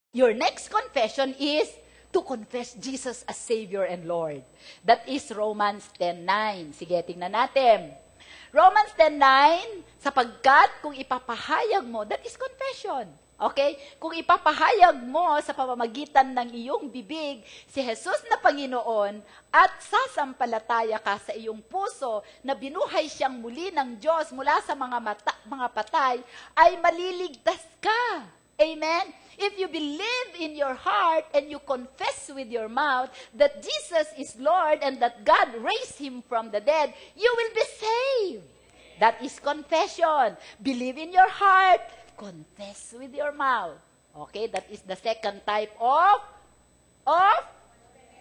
Your next confession is to confess Jesus as Savior and Lord. That is Romans 10:9. Sige, tingnan natin. Romans 10:9, sapagkat kung ipapahayag mo, that is confession. Okay? Kung ipapahayag mo sa pamamagitan ng iyong bibig si Jesus na Panginoon at sasampalataya ka sa iyong puso na binuhay siyang muli ng Diyos mula sa mga patay, ay maliligtas ka. Amen? If you believe in your heart and you confess with your mouth that Jesus is Lord and that God raised Him from the dead, you will be saved. That is confession. Believe in your heart, confess with your mouth. Okay, that is the second type of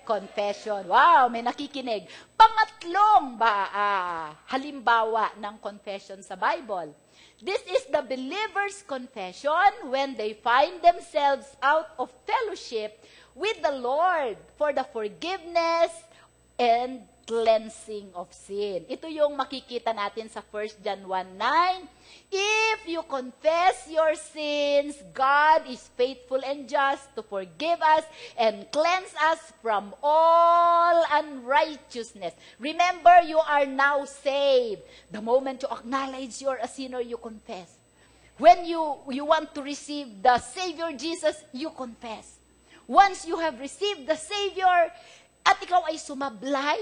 confession. Wow, may nakikinig. Pangatlong halimbawa ng confession sa Bible. This is the believer's confession when they find themselves out of fellowship with the Lord for the forgiveness and cleansing of sin. Ito yung makikita natin sa 1 John 1:9. If you confess your sins, God is faithful and just to forgive us and cleanse us from all unrighteousness. Remember, you are now saved. The moment you acknowledge you're a sinner, you confess. When you want to receive the Savior Jesus, you confess. Once you have received the Savior, at ikaw ay sumablay,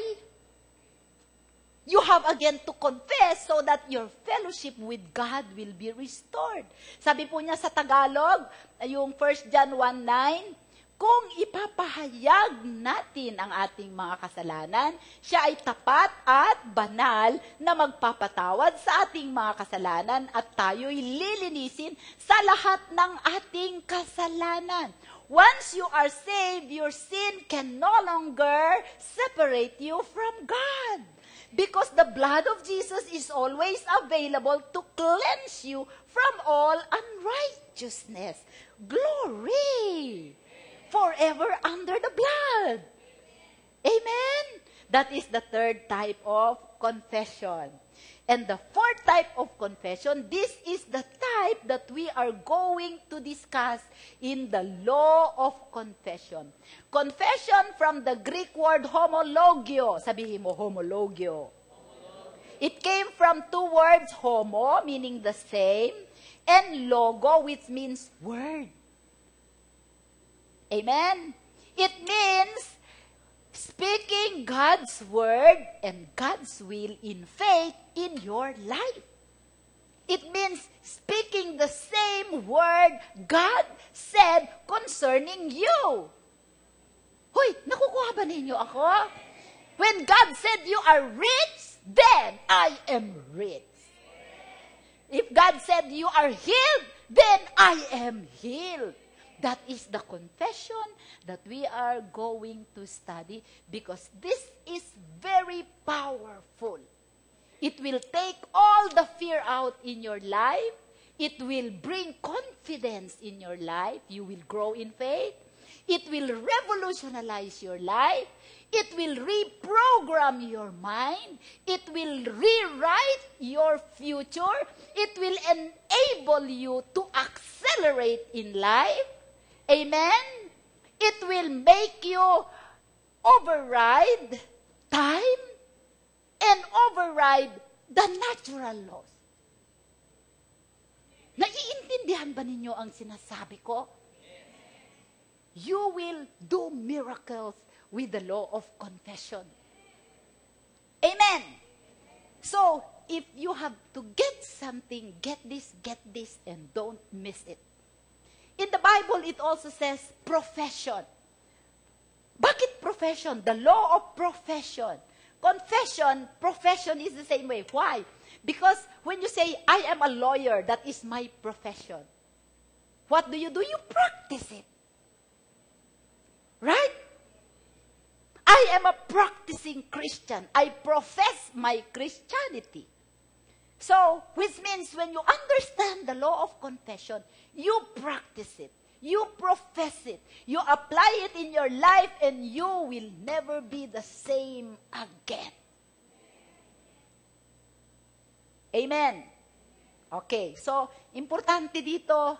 you have again to confess so that your fellowship with God will be restored. Sabi po niya sa Tagalog, yung 1 John 1:9, kung ipapahayag natin ang ating mga kasalanan, siya ay tapat at banal na magpapatawad sa ating mga kasalanan at tayo'y lilinisin sa lahat ng ating kasalanan. Once you are saved, your sin can no longer separate you from God. Because the blood of Jesus is always available to cleanse you from all unrighteousness. Glory! Forever under the blood. Amen? That is the third type of confession. And the fourth type of confession, this is the type that we are going to discuss in the law of confession. Confession from the Greek word homologio. Sabihin mo, homologio. It came from two words, homo, meaning the same, and logo, which means word. Amen? It means speaking God's word and God's will in faith in your life. It means speaking the same word God said concerning you. Hoy, nakukuha ba ninyo ako? When God said you are rich, then I am rich. If God said you are healed, then I am healed. That is the confession that we are going to study because this is very powerful. It will take all the fear out in your life. It will bring confidence in your life. You will grow in faith. It will revolutionize your life. It will reprogram your mind. It will rewrite your future. It will enable you to accelerate in life. Amen? It will make you override time and override the natural laws. Naiintindihan ba ninyo ang sinasabi ko? You will do miracles with the law of confession. Amen? So, if you have to get something, get this, and don't miss it. In the Bible, it also says profession. Bakit profession? The law of profession. Confession, profession is the same way. Why? Because when you say, I am a lawyer, that is my profession. What do? You practice it. Right? I am a practicing Christian. I profess my Christianity. So, which means when you understand the law of confession, you practice it. You profess it. You apply it in your life and you will never be the same again. Amen. Okay, so, importante dito,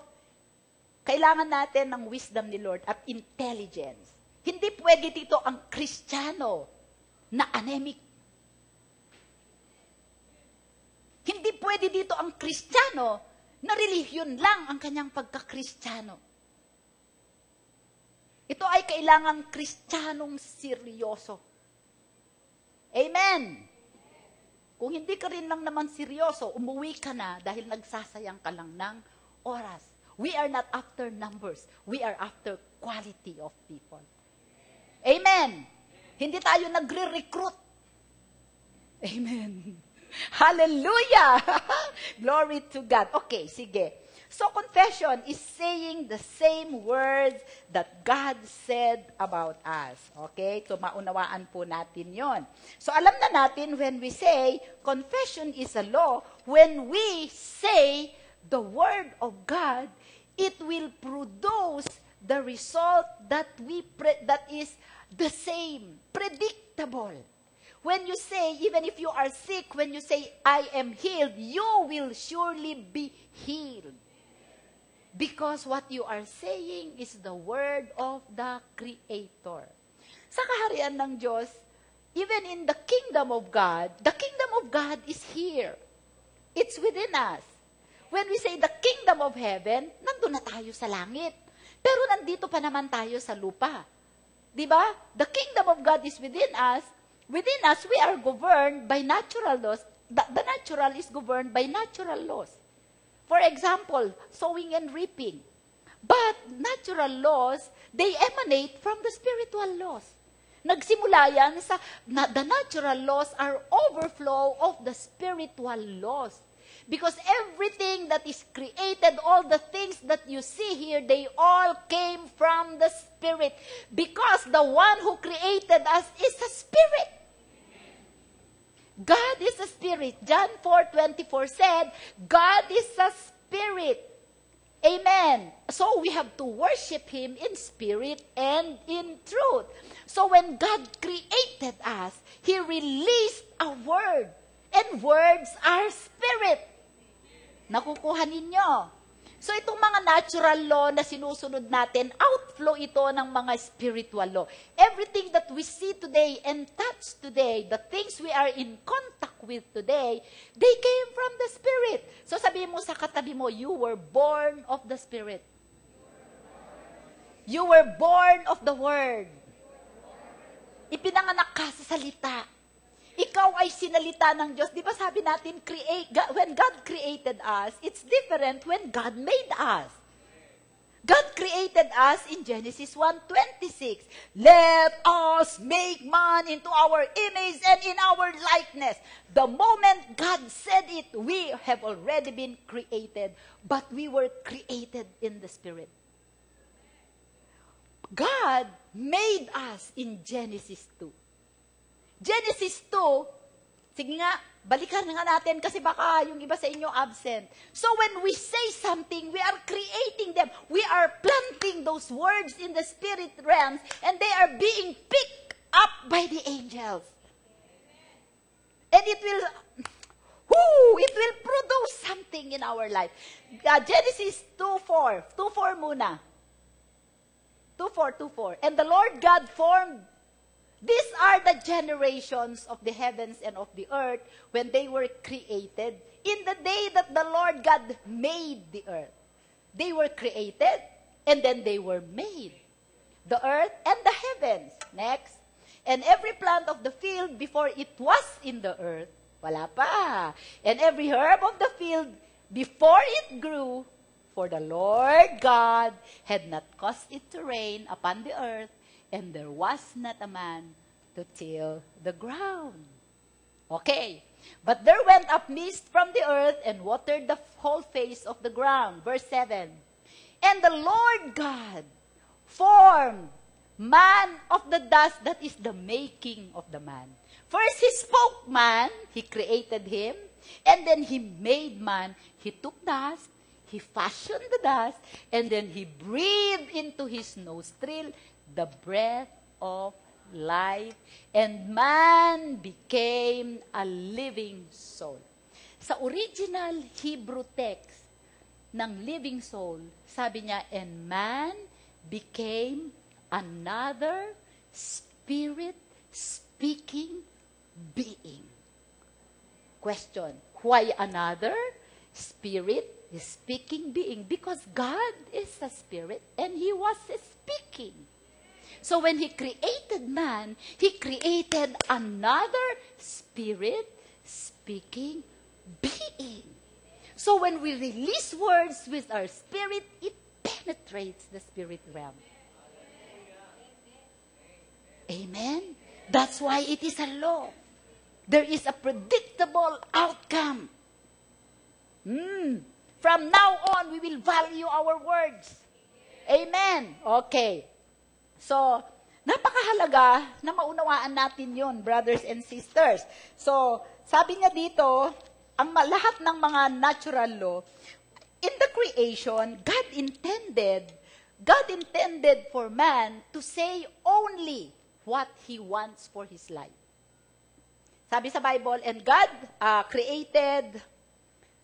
Kailangan natin ng wisdom ni Lord at intelligence. Hindi pwede dito ang Kristiyano na anemic. Hindi pwede dito ang Kristiyano na relihiyon lang ang kanyang pagka-Kristiyano. Ito ay kailangang Kristiyanong seryoso. Amen! Kung hindi ka rin lang naman seryoso, umuwi ka na dahil nagsasayang ka lang ng oras. We are not after numbers. We are after quality of people. Amen! Hindi tayo nagre-recruit. Amen! Hallelujah! Glory to God. Okay, sige. So, confession is saying the same words that God said about us. Okay? So, maunawaan po natin yon. So, alam na natin when we say confession is a law, when we say the word of God, it will produce the result that is the same, predictable. When you say, even if you are sick, when you say, I am healed, you will surely be healed. Because what you are saying is the word of the Creator. Sa kaharian ng Diyos, even in the kingdom of God is here. It's within us. When we say the kingdom of heaven, nandun na tayo sa langit. Pero nandito pa naman tayo sa lupa. Diba? The kingdom of God is within us. Within us, we are governed by natural laws. The natural is governed by natural laws. For example, sowing and reaping. But natural laws, they emanate from the spiritual laws. Nagsimula yan sa, the natural laws are overflow of the spiritual laws. Because everything that is created, all the things that you see here, they all came from the Spirit. Because the one who created us is a Spirit. God is a Spirit. John 4:24 said, God is a Spirit. Amen. So we have to worship Him in spirit and in truth. So when God created us, He released a word. And words are spirit. Nakukuha ninyo. So itong mga natural law na sinusunod natin, outflow ito ng mga spiritual law. Everything that we see today and touch today, the things we are in contact with today, they came from the Spirit. So sabihin mo sa katabi mo, you were born of the Spirit. You were born of the Word. Ipinanganak ka sa salita. Ikaw ay sinalita ng Diyos. Di ba sabi natin, when God created us, it's different when God made us. God created us in Genesis 1:26. Let us make man into our image and in our likeness. The moment God said it, we have already been created, but we were created in the Spirit. God made us in Genesis 2. Genesis 2, sige nga, balikan nga natin kasi baka yung iba sa inyo absent. So when we say something, we are creating them. We are planting those words in the spirit realms and they are being picked up by the angels. And it will produce something in our life. Genesis 2:4. 2:4 muna. 2:4. And the Lord God formed. These are the generations of the heavens and of the earth when they were created in the day that the Lord God made the earth. They were created and then they were made. The earth and the heavens. Next. And every plant of the field before it was in the earth. Wala pa. And every herb of the field before it grew, for the Lord God had not caused it to rain upon the earth, and there was not a man to till the ground. Okay. But there went up mist from the earth and watered the whole face of the ground. Verse 7. And the Lord God formed man of the dust, that is the making of the man. First He spoke man, He created him, and then He made man. He took dust, He fashioned the dust, and then He breathed into his nostril the breath of life, and man became a living soul. Sa original Hebrew text, ng living soul. Sabi niya, and man became another spirit-speaking being. Question, why another spirit-speaking being? Because God is a spirit and He was speaking. So when He created man, He created another spirit-speaking being. So when we release words with our spirit, it penetrates the spirit realm. Amen? That's why it is a law. There is a predictable outcome. From now on, we will value our words. Amen? Okay. So, napakahalaga na maunawaan natin yon, brothers and sisters. So, sabi niya dito, ang lahat ng mga natural law, in the creation, God intended for man to say only what he wants for his life. Sabi sa Bible, and God created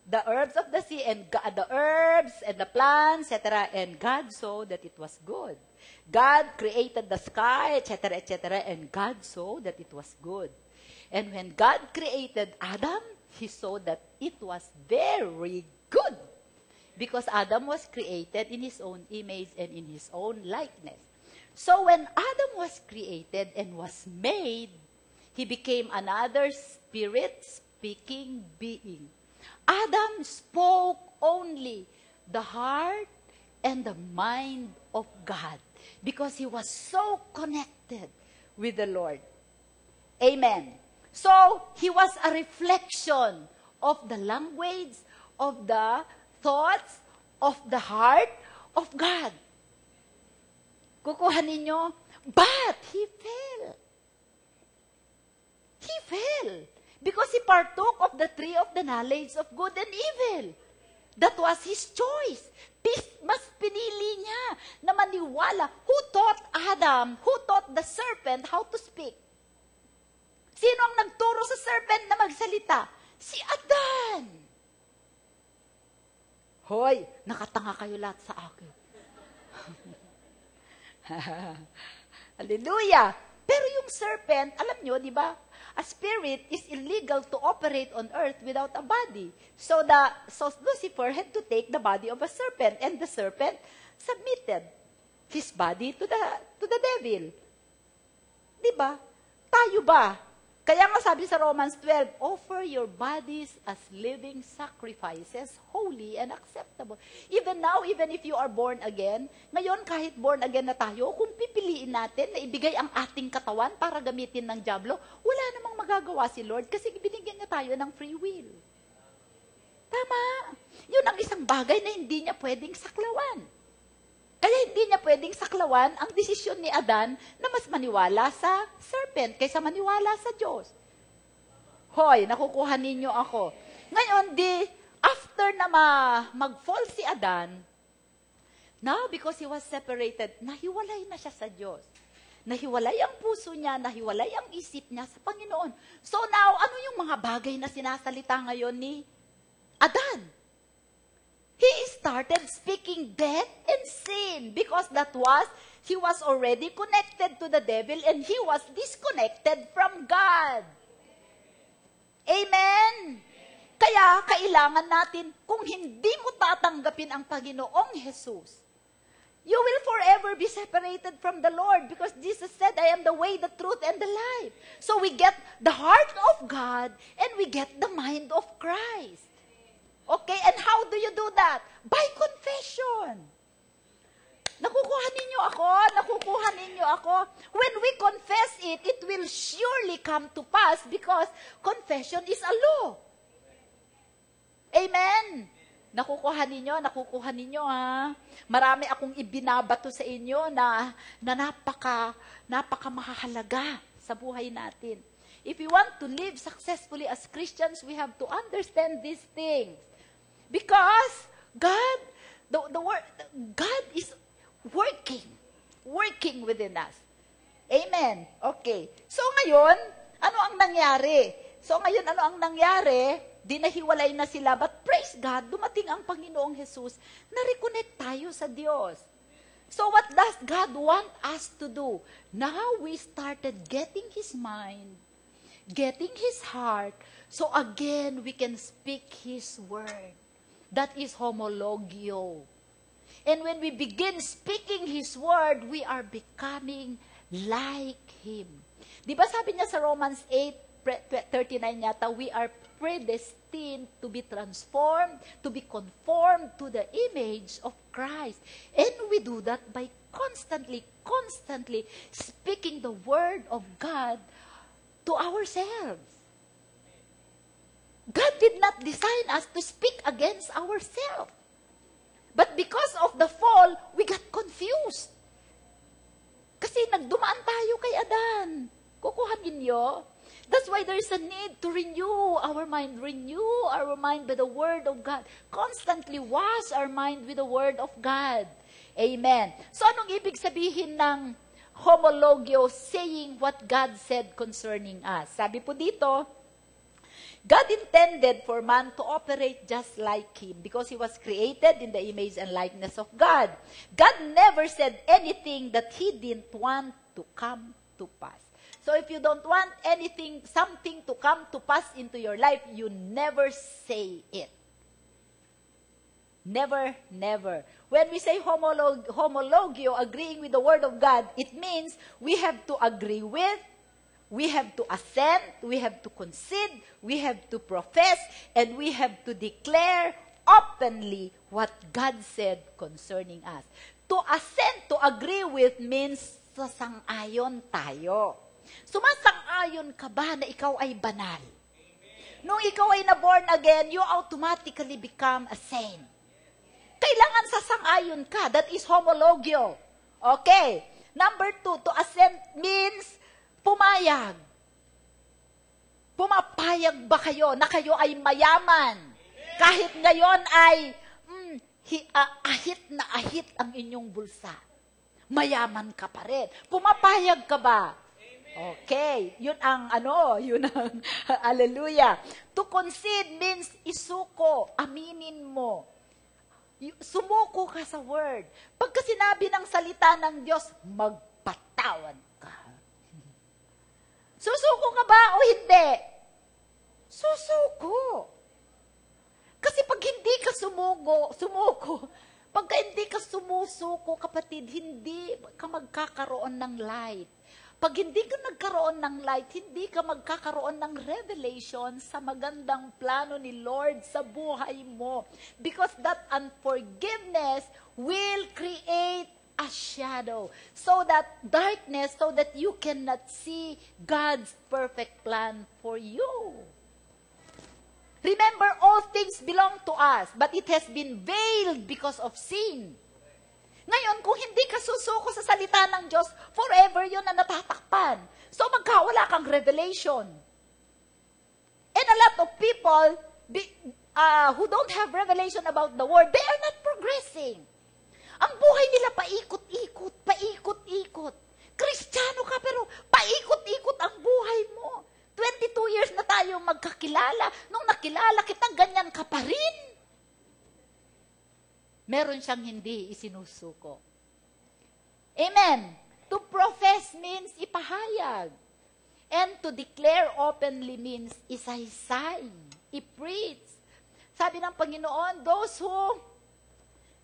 the herbs of the sea, and the herbs and the plants, etc. And God saw that it was good. God created the sky, etc., etc., and God saw that it was good. And when God created Adam, He saw that it was very good. Because Adam was created in his own image and in his own likeness. So when Adam was created and was made, he became another spirit-speaking being. Adam spoke only the heart and the mind of God because he was so connected with the Lord. Amen. So, he was a reflection of the language, of the thoughts, of the heart of God. Kukuha ninyo, but he fell. He fell because he partook of the tree of the knowledge of good and evil. That was his choice. Mas pinili niya na maniwala. Who taught Adam? Who taught the serpent how to speak? Sino ang nagturo sa serpent na magsalita? Si Adan. Hoy, nakatanga kayo lahat sa akin. Hallelujah. Pero yung serpent, alam nyo, di ba? A spirit is illegal to operate on earth without a body. So Lucifer had to take the body of a serpent, and the serpent submitted his body to the devil. Di ba? Tayo ba? Kaya nga sabi sa Romans 12, offer your bodies as living sacrifices, holy and acceptable. Even now, even if you are born again, ngayon kahit born again na tayo, kung pipiliin natin na ibigay ang ating katawan para gamitin ng dyablo, wala namang magagawa si Lord kasi binigyan niya tayo ng free will. Tama. Yun ang isang bagay na hindi niya pwedeng saklawan. Kaya hindi niya pwedeng saklawan ang desisyon ni Adan na mas maniwala sa serpent kaysa maniwala sa Diyos. Hoy, nakukuha ninyo ako. Ngayon, after na mag-fall si Adan, now because he was separated, nahiwalay na siya sa Diyos. Nahiwalay ang puso niya, nahiwalay ang isip niya sa Panginoon. So now, ano yung mga bagay na sinasalita ngayon ni Adan? He started speaking death and sin because he was already connected to the devil and he was disconnected from God. Amen? Kaya kailangan natin, kung hindi mo tatanggapin ang Panginoong Jesus, you will forever be separated from the Lord because Jesus said, I am the way, the truth, and the life. So we get the heart of God and we get the mind of Christ. Okay, and how do you do that? By confession. Nakukuha ninyo ako. When we confess it, it will surely come to pass because confession is a law. Amen? Nakukuha ninyo ha. Marami akong ibinabato sa inyo na napaka mahalaga sa buhay natin. If we want to live successfully as Christians, we have to understand these things. Because God is working within us. Amen. Okay. So ngayon, ano ang nangyari? dinahiwalay na sila. But praise God, dumating ang Panginoong Jesus, na-reconnect tayo sa Diyos. So what does God want us to do? Now we started getting His mind, getting His heart, so again we can speak His word. That is homologio. And when we begin speaking His word, we are becoming like Him. Di ba sabi niya sa Romans 8:39 yata, we are predestined to be transformed, to be conformed to the image of Christ. And we do that by constantly speaking the word of God to ourselves. God did not design us to speak against ourselves. But because of the fall, we got confused. Kasi nagdumaan tayo kay Adan. Kukuhanin niyo? That's why there is a need to renew our mind. Renew our mind by the Word of God. Constantly wash our mind with the Word of God. Amen. So anong ibig sabihin ng homologio, saying what God said concerning us? Sabi po dito, God intended for man to operate just like Him because he was created in the image and likeness of God. God never said anything that He didn't want to come to pass. So if you don't want something to come to pass into your life, you never say it. Never, never. When we say homologio, agreeing with the Word of God, it means we have to agree with, we have to assent, we have to concede, we have to profess, and we have to declare openly what God said concerning us. To assent, to agree with, means sasang-ayon tayo. Sumasang-ayon ka ba na ikaw ay banal? Nung ikaw ay na-born again, you automatically become a saint. Kailangan sasang-ayon ka. That is homologio. Okay. Number 2, to assent means pumayag. Pumapayag ba kayo na kayo ay mayaman? Kahit ngayon ay ahit na ahit ang inyong bulsa. Mayaman ka pa rin. Pumapayag ka ba? Okay. Yun ang hallelujah. To concede means isuko, aminin mo. Sumuko ka sa word. Pagka sinabi ng salita ng Diyos, magpatawad ka. Susuko ka ba o hindi? Susuko. Kasi pag hindi ka sumuko, pagka hindi ka sumusuko, kapatid, hindi ka magkakaroon ng light. Pag hindi ka nagkaroon ng light, hindi ka magkakaroon ng revelation sa magandang plano ni Lord sa buhay mo. Because that unforgiveness will create a shadow. So that darkness, so that you cannot see God's perfect plan for you. Remember, all things belong to us, but it has been veiled because of sin. Ngayon, kung hindi ka susuko sa salita ng Diyos, forever yun na natatakpan. So, magkawala kang revelation. And a lot of people who don't have revelation about the Word, they are not progressing. Ang buhay nila paikot-ikot, paikot-ikot. Kristiyano ka, pero paikot-ikot ang buhay mo. 22 years na tayo magkakilala. Nung nakilala kita, ganyan ka pa rin. Meron siyang hindi isinusuko. Amen. To profess means ipahayag. And to declare openly means isaysay, i-preach. Sabi ng Panginoon, those who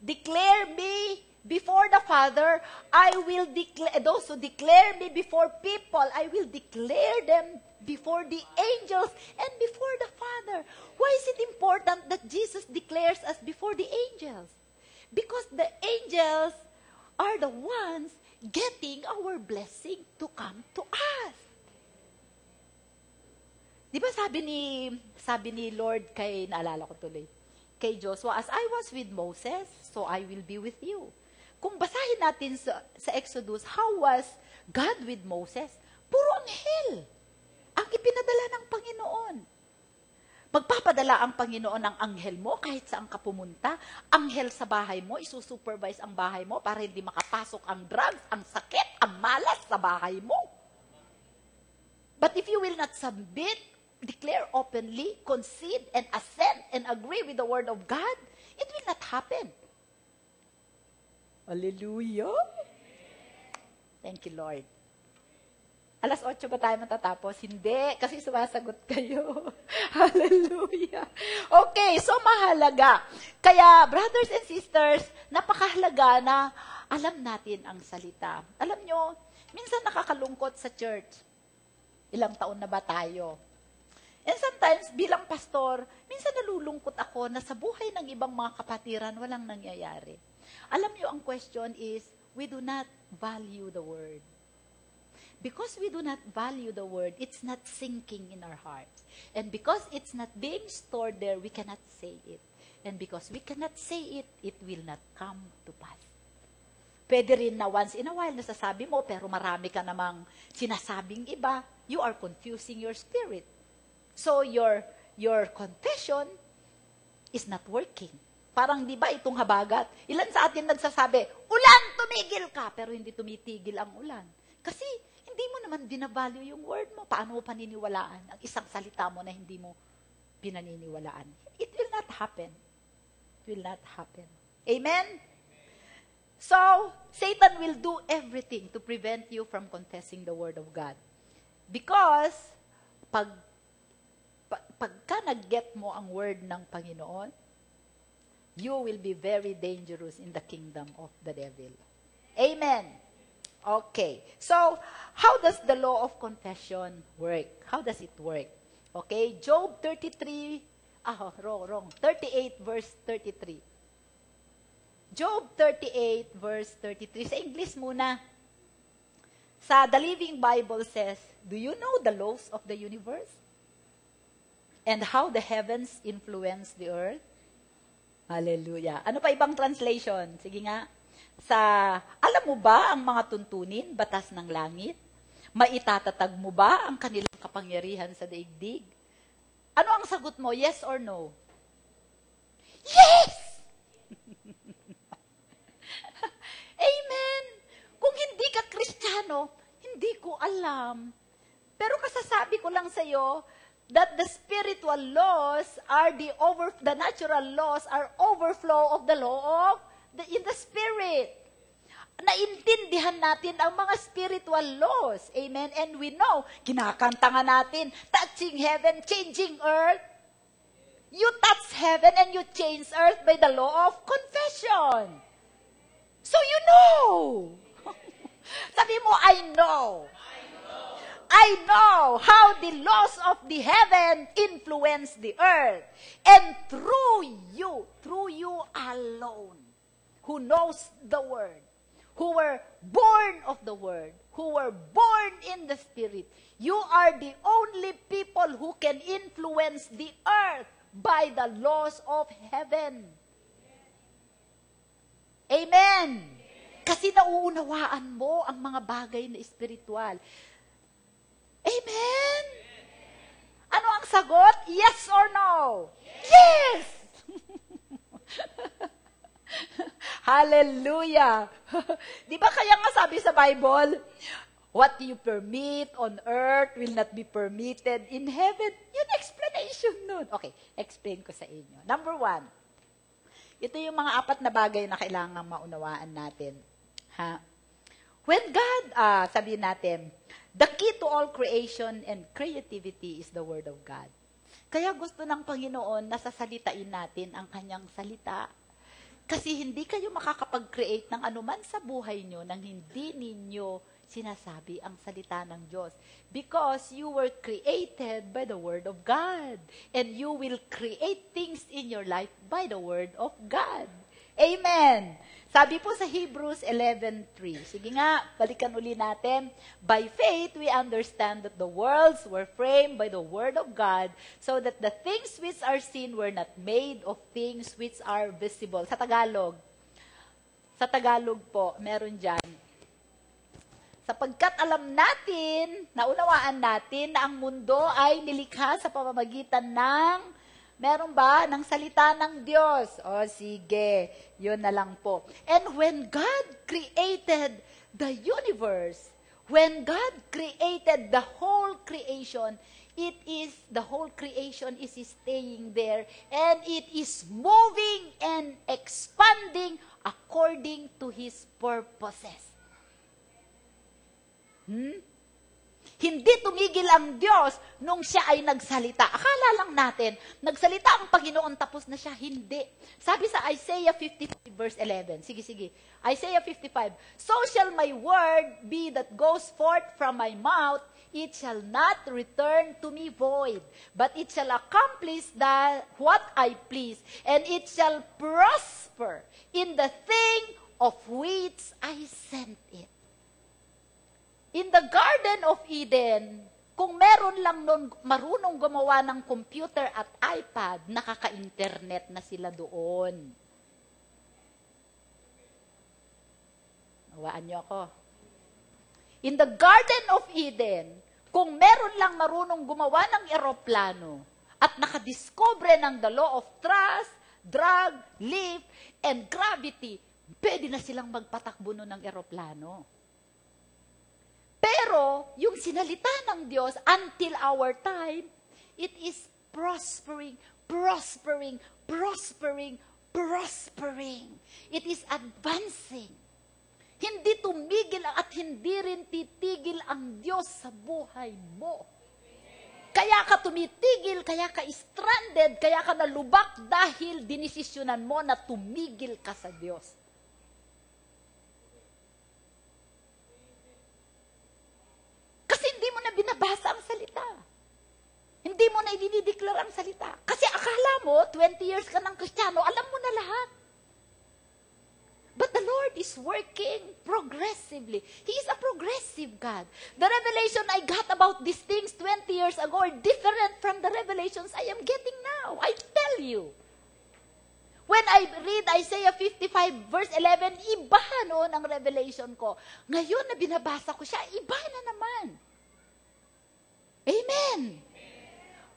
declare me before the Father, I will declare, those who declare me before people, I will declare them before the angels and before the Father. Why is it important that Jesus declares us before the angels? Because the angels are the ones getting our blessing to come to us. Di ba sabi ni Lord naalala ko tuloy, kay Joshua, as I was with Moses, so I will be with you. Kung basahin natin sa Exodus, how was God with Moses? Puro anghel ang ipinadala ng Panginoon. Magpapadala ang Panginoon ng anghel mo kahit saan ka pumunta. Anghel sa bahay mo, isusupervise ang bahay mo para hindi makapasok ang drugs, ang sakit, ang malas sa bahay mo. But if you will not submit declare openly, concede, and assent, and agree with the Word of God, it will not happen. Hallelujah! Thank you, Lord. 8:00 ba tayo matatapos? Hindi, kasi sumasagot kayo. Hallelujah. Okay, so mahalaga. Kaya, brothers and sisters, napakahalaga na alam natin ang salita. Alam nyo, minsan nakakalungkot sa church. Ilang taon na ba tayo? And sometimes, bilang pastor, minsan nalulungkot ako na sa buhay ng ibang mga kapatiran, walang nangyayari. Alam nyo, ang question is, we do not value the word. Because we do not value the word, it's not sinking in our hearts. And because it's not being stored there, we cannot say it. And because we cannot say it, it will not come to pass. Pwede rin na once in a while nasasabi mo, pero marami ka namang sinasabing iba, you are confusing your spirit. So your confession is not working. Parang di ba itong habagat? Ilan sa atin nagsasabi, ulan, tumigil ka! Pero hindi tumitigil ang ulan. Kasi hindi mo naman binavalue yung word mo. Paano mo paniniwalaan ang isang salita mo na hindi mo pinaniniwalaan? It will not happen. It will not happen. Amen? So, Satan will do everything to prevent you from confessing the word of God. Because, pagka nag-get mo ang word ng Panginoon, you will be very dangerous in the kingdom of the devil. Amen. Okay. So, how does the law of confession work? How does it work? Okay. Job 38 verse 33. Job 38 verse 33. Sa English muna. Sa The Living Bible says, do you know the laws of the universe? And how the heavens influence the earth? Hallelujah. Ano pa ibang translation? Sige nga. Alam mo ba ang mga tuntunin, batas ng langit? Maitatatag mo ba ang kanilang kapangyarihan sa daigdig? Ano ang sagot mo? Yes or no? Yes! Amen! Kung hindi ka Kristiyano, hindi ko alam. Pero masasabi ko lang sa iyo that the spiritual laws are the natural laws are overflow of the law of in the Spirit. Naintindihan natin ang mga spiritual laws. Amen? And we know, kinakanta nga natin, touching heaven, changing earth. You touch heaven and you change earth by the law of confession. So you know. Sabi mo, I know. I know how the laws of the heaven influence the earth. And through you alone, who knows the Word, who were born of the Word, who were born in the Spirit, you are the only people who can influence the earth by the laws of heaven. Amen! Kasi nauunawaan mo ang mga bagay na espiritual. Amen? Ano ang sagot? Yes or no? Yes! Hallelujah! Di ba kaya nga sabi sa Bible, what you permit on earth will not be permitted in heaven. Yun explanation nun. Okay, explain ko sa inyo. Number 1, ito yung mga 4 na bagay na kailangan maunawaan natin. When God, sabihin natin, the key to all creation and creativity is the Word of God. Kaya gusto ng Panginoon na sasalitain natin ang Kanyang salita. Kasi hindi kayo makakapag-create ng anuman sa buhay nyo nang hindi ninyo sinasabi ang salita ng Diyos. Because you were created by the Word of God. And you will create things in your life by the Word of God. Amen! Sabi po sa Hebrews 11:3. Sige nga, balikan uli natin. By faith, we understand that the worlds were framed by the Word of God, so that the things which are seen were not made of things which are visible. Sa Tagalog po, meron dyan. Sapagkat alam natin, naunawaan natin na ang mundo ay nilikha sa pamamagitan ng meron ba? Ng salita ng Diyos. O, sige. Yun na lang po. And when God created the universe, When God created the whole creation, the whole creation is staying there, and it is moving and expanding according to His purposes. Hindi tumigil ang Diyos nung siya ay nagsalita. Akala lang natin, nagsalita ang Panginoon tapos na siya. Hindi. Sabi sa Isaiah 55 verse 11. Sige. Isaiah 55. So shall my word be that goes forth from my mouth. It shall not return to me void, but it shall accomplish what I please, and it shall prosper in the thing of which I sent it. In the Garden of Eden, kung meron lang nun marunong gumawa ng computer at iPad, nakaka-internet na sila doon. Nawaan niyo ako. In the Garden of Eden, kung meron lang marunong gumawa ng eroplano at nakadiscover ng the law of thrust, drag, lift, and gravity, pwede na silang magpatakbo nun ng eroplano. Pero, yung sinalita ng Diyos until our time, it is prospering. It is advancing. Hindi tumigil at hindi rin titigil ang Diyos sa buhay mo. Kaya ka tumitigil, kaya ka stranded, kaya ka nalubak dahil dinesisyonan mo na tumigil ka sa Diyos. Binabasa ang salita. Hindi mo na idideklara ang salita. Kasi akala mo, 20 years ka ng Kristiyano, alam mo na lahat. But the Lord is working progressively. He is a progressive God. The revelation I got about these things 20 years ago are different from the revelations I am getting now. I tell you. When I read Isaiah 55 verse 11, iba noon ang revelation ko. Ngayon na binabasa ko siya, iba na naman. Amen.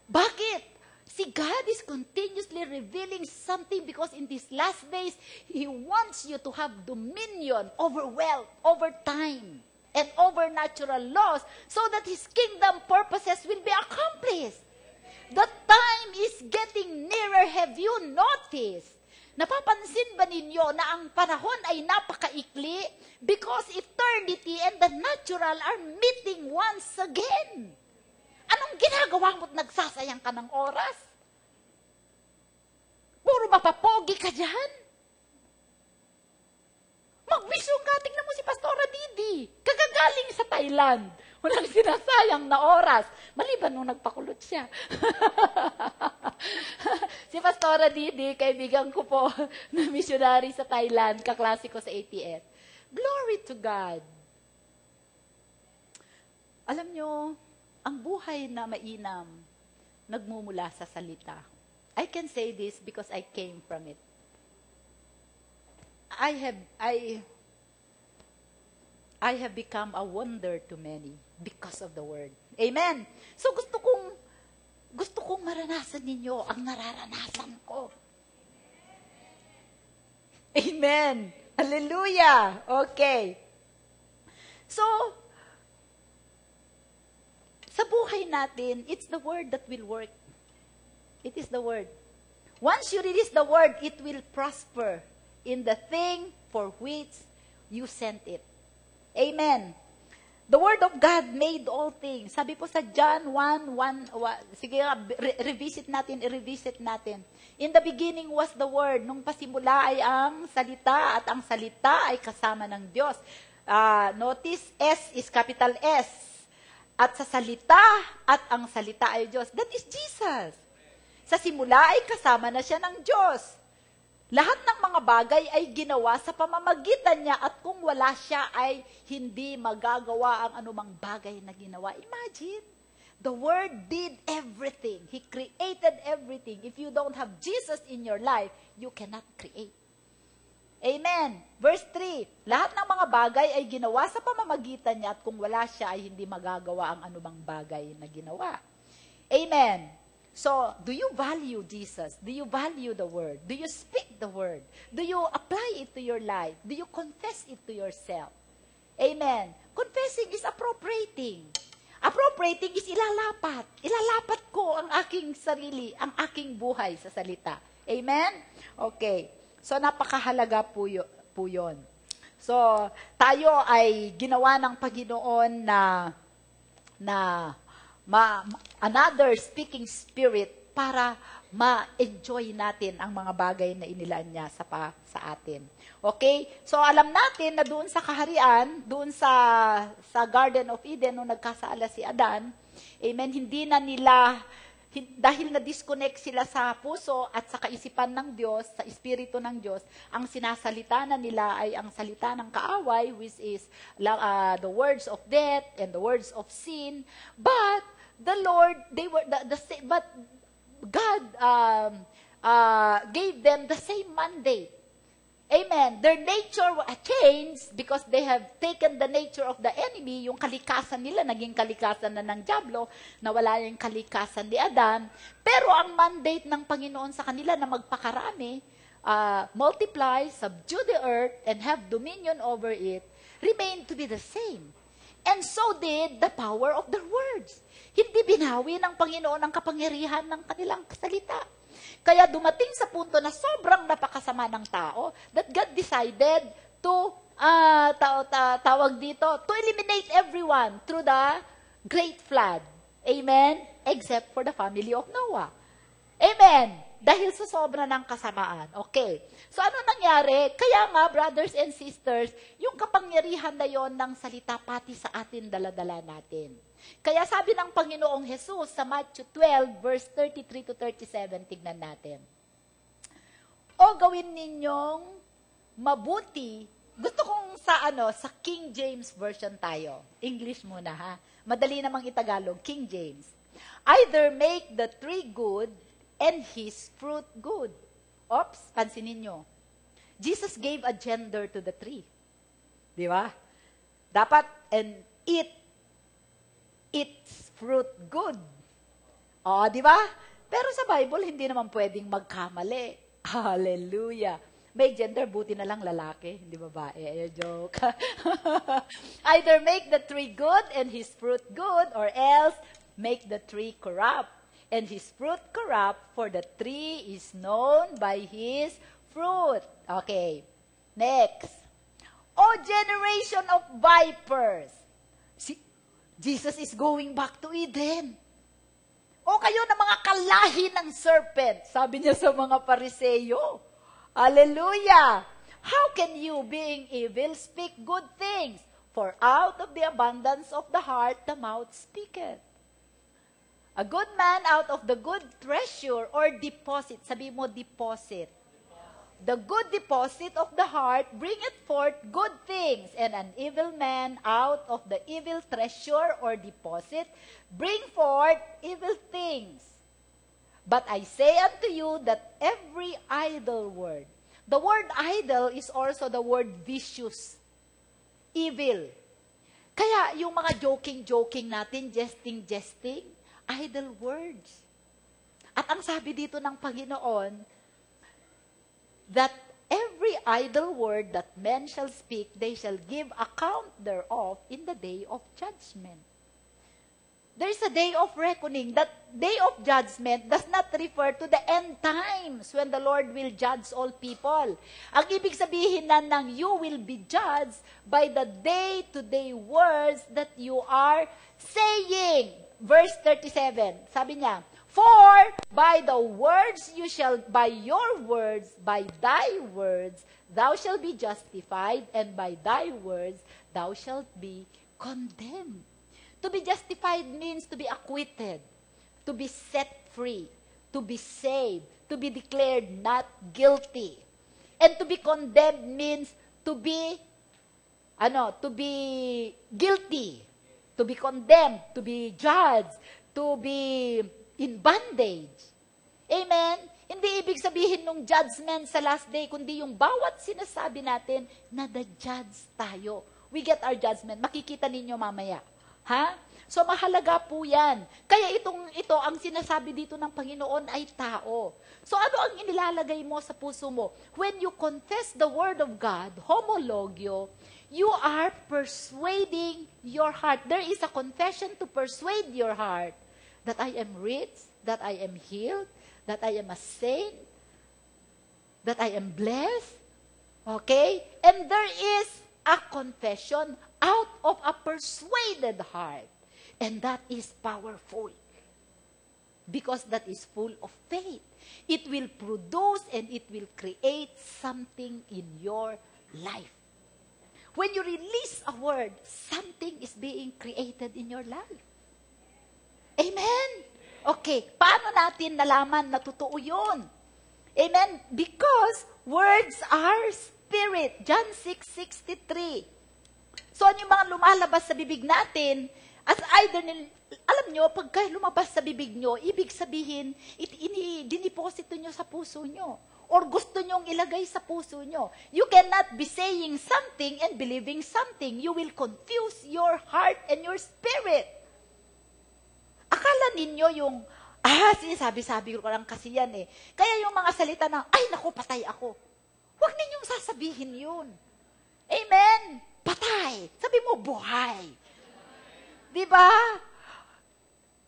Bakit? See, God is continuously revealing something because in these last days, He wants you to have dominion over wealth, over time, and over natural laws so that His kingdom purposes will be accomplished. The time is getting nearer. Have you noticed? Napapansin ba ninyo na ang panahon ay napakaikli because eternity and the natural are meeting once again? Anong ginagawa mo't nagsasayang ka ng oras? Puro mapapogi ka dyan? Mag-vision ka, tingnan mo si Pastora Didi. Kagagaling sa Thailand. Walang sinasayang na oras. Maliban nung nagpakulot siya. Si Pastora Didi, kaibigan ko po, na missionary sa Thailand, kaklase ko sa ATF. Glory to God. Alam nyo, ang buhay na mainam, nagmumula sa salita. I can say this because I came from it. I have become a wonder to many because of the word. Amen. So gusto kong maranasan ninyo ang nararanasan ko. Amen. Hallelujah. Okay. So, sa buhay natin, it's the word that will work. It is the word. Once you release the word, it will prosper in the thing for which you sent it. Amen. The word of God made all things. Sabi po sa John 1:1, sige, revisit natin. In the beginning was the word. Nung pasimula ay ang salita, at ang salita ay kasama ng Diyos. Notice, S is capital S. At sa salita, at ang salita ay Diyos. That is Jesus. Sa simula ay kasama na siya ng Diyos. Lahat ng mga bagay ay ginawa sa pamamagitan niya at kung wala siya ay hindi magagawa ang anumang bagay na ginawa. Imagine, the Word did everything. He created everything. If you don't have Jesus in your life, you cannot create. Amen. Verse 3, lahat ng mga bagay ay ginawa sa pamamagitan niya at kung wala siya ay hindi magagawa ang anumang bagay na ginawa. Amen. So, do you value Jesus? Do you value the Word? Do you speak the Word? Do you apply it to your life? Do you confess it to yourself? Amen. Confessing is a appropriating. Appropriating is ilalapat. Ilalapat ko ang aking sarili, ang aking buhay sa salita. Amen? Okay. So, napakahalaga po yun. So, tayo ay ginawa ng Panginoon na another speaking spirit para ma-enjoy natin ang mga bagay na inilaan niya sa atin. Okay? So, alam natin na doon sa kaharian, doon sa Garden of Eden, nung nagkasala si Adan, amen, hindi na nila, dahil na-disconnect sila sa puso at sa kaisipan ng Diyos, sa Espiritu ng Diyos, ang sinasalita na nila ay ang salita ng kaaway, which is the words of death and the words of sin. But the Lord, but God gave them the same mandate. Amen. Their nature changed because they have taken the nature of the enemy. Yung kalikasan nila, naging kalikasan na ng Diablo, nawala yung kalikasan ni Adan. Pero ang mandate ng Panginoon sa kanila na magpakarami, multiply, subdue the earth, and have dominion over it, remained to be the same. And so did the power of their words. Hindi binawi ng Panginoon ang kapangyarihan ng kanilang salita. Kaya dumating sa punto na sobrang napakasama ng tao that God decided to, to eliminate everyone through the great flood. Amen? Except for the family of Noah. Amen? Dahil sa sobra ng kasamaan. Okay. So, ano nangyari? Kaya nga, brothers and sisters, yung kapangyarihan na yon ng salita pati sa atin daladala natin. Kaya sabi ng Panginoong Jesus sa Matthew 12, verse 33 to 37, tignan natin. O gawin ninyong mabuti. Gusto kong sa King James Version tayo. English muna, ha? Madali namang itagalog, King James. Either make the tree good and his fruit good. Oops, pansinin nyo. Jesus gave a gender to the tree. Di ba? Dapat, and eat its fruit good. O, di ba? Pero sa Bible, hindi naman pwedeng magkamali. Hallelujah. May gender, buti na lang lalaki, hindi babae. Joke. Either make the tree good and his fruit good, or else make the tree corrupt and his fruit corrupt, for the tree is known by his fruit. Okay. Next. O generation of vipers. Jesus is going back to Eden. O kayo na mga kalahi ng serpent, sabi niya sa mga Pariseyo. Hallelujah! How can you, being evil, speak good things? For out of the abundance of the heart, the mouth speaketh. A good man out of the good treasure or deposit. Sabi mo, deposit. The good deposit of the heart bringeth forth good things, and an evil man out of the evil treasure or deposit bring forth evil things. But I say unto you that every idle word, the word idle is also the word vicious, evil. Kaya yung mga joking natin, jesting, idle words. At ang sabi dito ng Panginoon, that every idle word that men shall speak, they shall give account thereof in the day of judgment. There is a day of reckoning. That day of judgment does not refer to the end times when the Lord will judge all people. Ang ibig sabihin na ng you will be judged by the day-to-day words that you are saying. Verse 37, sabi niya, for by the words you shall, by your words, by thy words, thou shalt be justified, and by thy words, thou shalt be condemned. To be justified means to be acquitted, to be set free, to be saved, to be declared not guilty. And to be condemned means to be guilty, to be condemned, to be judged, to be in bondage. Amen? Hindi ibig sabihin nung judgment sa last day, kundi yung bawat sinasabi natin na the judge tayo. We get our judgment. Makikita ninyo mamaya. Ha? So, mahalaga po yan. Kaya ito, ang sinasabi dito ng Panginoon ay tao. So, ano ang inilalagay mo sa puso mo? When you confess the Word of God, homologio, You are persuading your heart. There is a confession to persuade your heart that I am rich, that I am healed, that I am a saint, that I am blessed. Okay? And there is a confession out of a persuaded heart. And that is powerful. Because that is full of faith. It will produce and it will create something in your life. When you release a word, something is being created in your life. Amen? Okay, paano natin nalaman na totoo yun? Amen? Because words are spirit. John 6:63. So, ano yung mga lumalabas sa bibig natin, as either, alam nyo, pagka lumabas sa bibig nyo, ibig sabihin, diniposito nyo sa puso nyo. Or gusto nyong ilagay sa puso nyo. You cannot be saying something and believing something. You will confuse your heart and your spirit. Akala ninyo yung, sinasabi-sabi ko lang kasi yan eh. Kaya yung mga salita na, ay naku, patay ako. Huwag ninyong sasabihin yun. Amen? Patay. Sabi mo, buhay. Diba?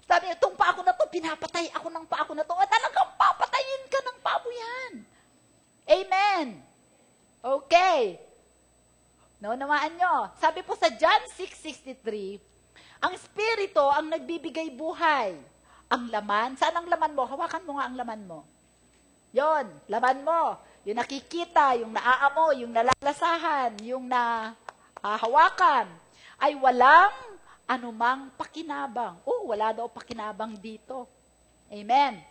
Sabi, itong paa ko na to, pinapatay ako ng paa ko na to. At talagang papatayin ka ng paa mo yan. Amen. Okay. Naunawaan nyo. Sabi po sa John 6:63, ang Espiritu ang nagbibigay buhay. Ang laman, saan ang laman mo? Hawakan mo nga ang laman mo. Yon, laman mo. Yung nakikita, yung naaamoy, yung nalalasahan, yung nahahawakan, ay walang anumang pakinabang. Wala daw pakinabang dito. Amen.